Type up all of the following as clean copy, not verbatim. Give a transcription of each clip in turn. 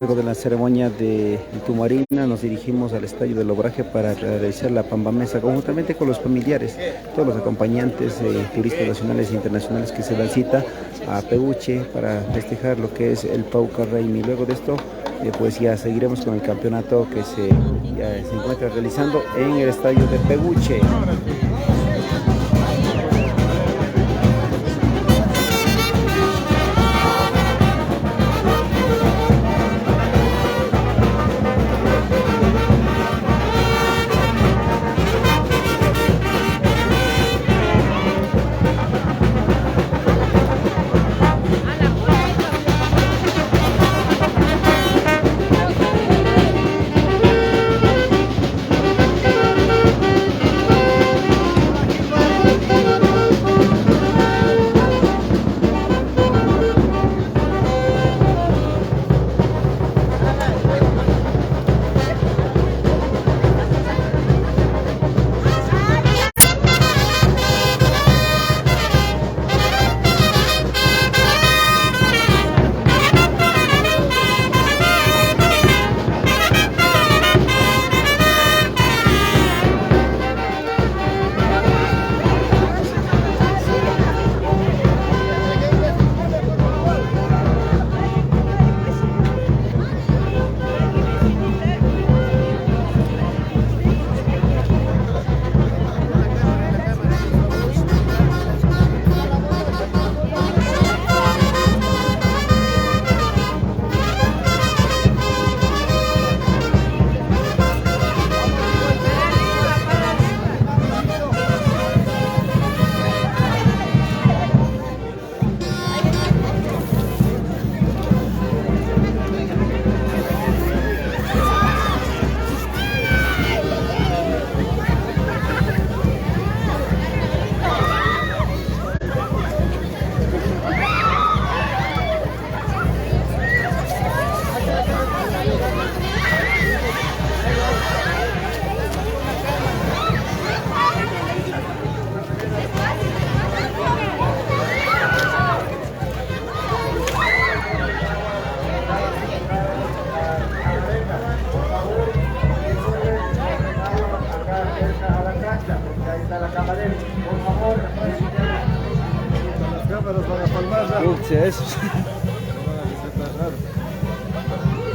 Luego de la ceremonia de Tumarina nos dirigimos al Estadio del Obraje para realizar la pambamesa conjuntamente con los familiares, todos los acompañantes, turistas nacionales e internacionales que se dan cita a Pehuche para festejar lo que es el Pauca Reimi. Luego de esto, pues ya seguiremos con el campeonato que ya se encuentra realizando en el Estadio de Pehuche.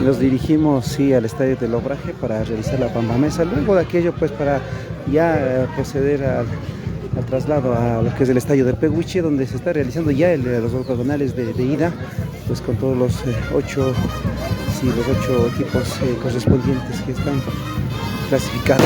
Nos dirigimos al Estadio del Obraje para realizar la pambamesa. Luego de aquello, pues para ya proceder al traslado a lo que es el Estadio de Pehuche, donde se está realizando ya los octogonales de ida, pues con todos los ocho equipos correspondientes que están clasificados.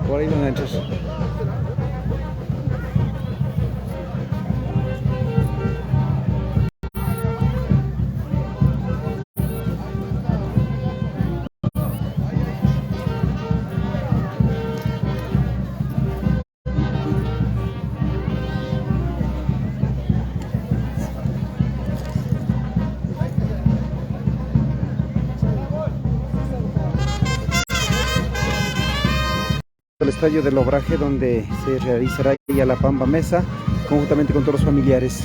Por ahí no entras. El Estadio del Obraje, donde se realizará ya la pambamesa conjuntamente con todos los familiares.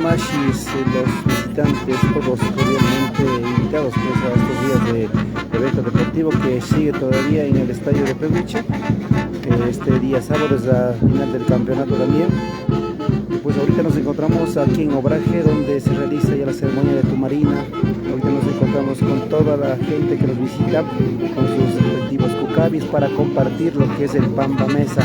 mashis, los visitantes, todos cordialmente invitados pues, a estos días de evento deportivo que sigue todavía en el estadio de Pehuiche. Este día sábado es la final del campeonato también. Y pues ahorita nos encontramos aquí en Obraje, donde se realiza ya la ceremonia de Tumarina. Ahorita nos encontramos con toda la gente que nos visita, con sus respectivos cucabis, para compartir lo que es el Pamba Mesa.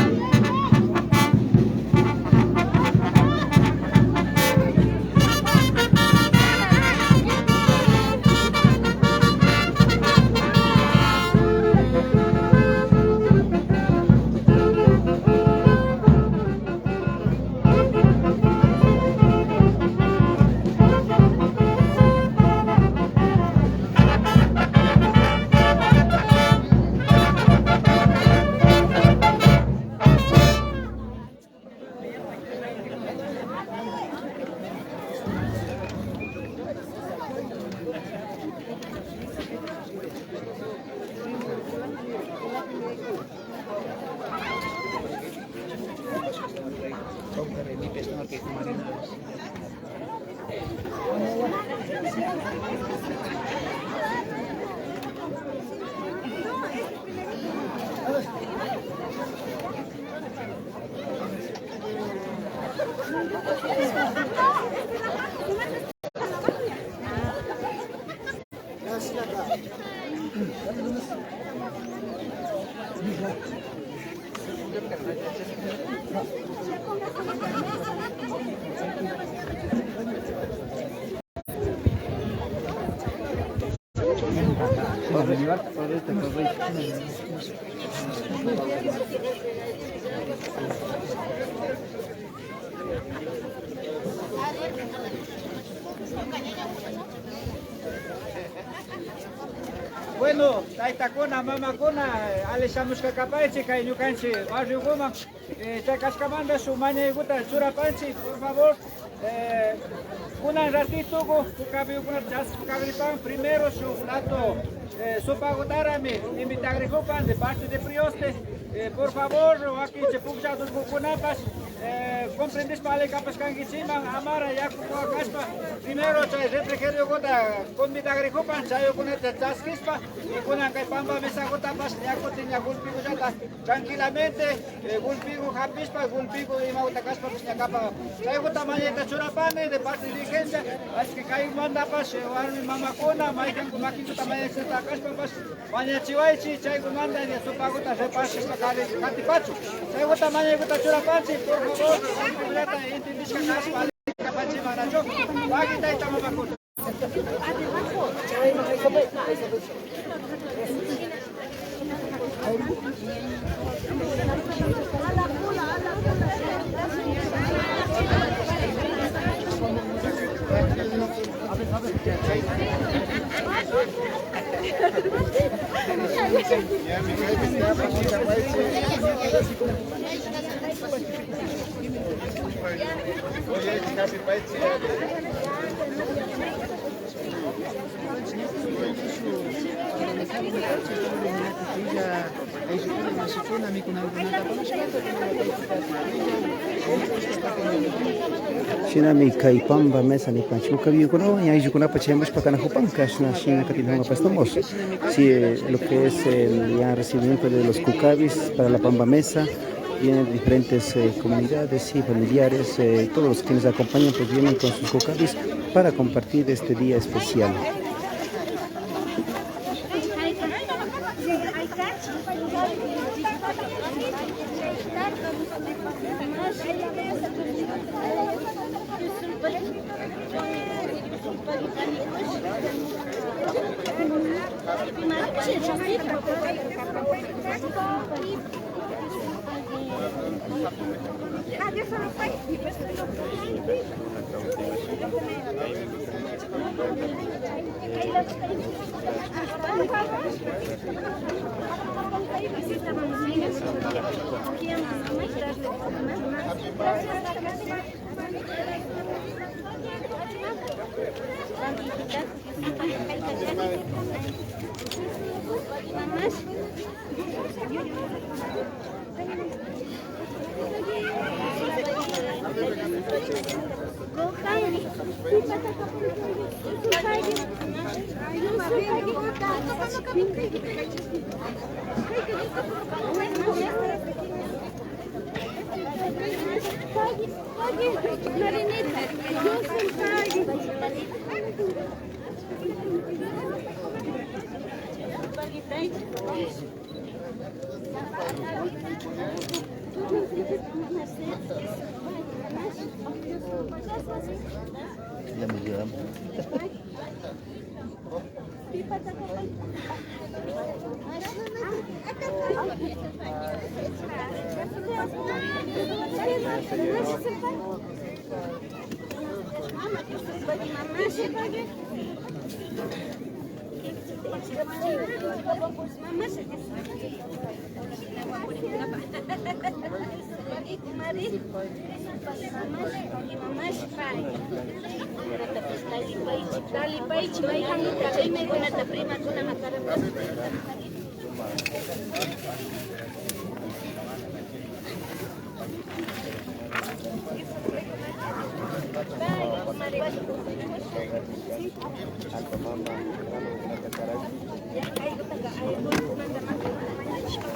Bueno, Taitakuna, Mamakuna, Alishamushka Kapachi, Kayukanchi, Barrio Guma, Chacascamanda, su maña y guta, Churapanchi, por favor. Un ratito, primero su plato, sopa gotarami, invitagrijupan de parte de Prioste, por favor, aquí se puxa dos bucunapas, comprendes para capas canguichiman, amara ya como caspa, primero chay refrigerio gota, con mi dagricopan, chayo con este chasquispa, y con la pamba mesa gota pas, ya cotiña gulpigo ya tranquilamente, gulpigo japispa, gulpigo y mauta caspa, pues ya capa, chayo gota mañeta churapane, de parte de diligencia, así que cae manda pas, armi mamacona, maikan con maquito también se está caspa pas, mañana chihuaichi, chayo manda, y su pagota se pasa. Katipachu, saya gota manya gota churapansi, por favor, completa intindisca caspa, kapansi manajo, bagi tay tama bakut. Shinami Kaipamba Mesa ni Panchuca Viucono, y hay Yucuna Pachemos para Canajupan, Kashna Shin Catinanga Pastamos. Sí, lo que es el ya recibimiento de los cucavis para la Pamba Mesa, vienen de diferentes comunidades y familiares, todos los que nos acompañan pues vienen con sus cucavis para compartir este día especial.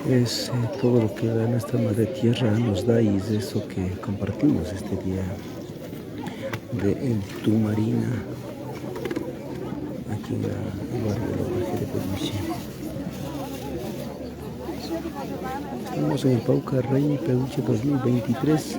Es todo lo que nuestra Madre Tierra nos da y es eso que compartimos este día de El Tumarina, aquí en el barrio de Lobraje de Peluche. Estamos en el Pauca Rey Peluche 2023.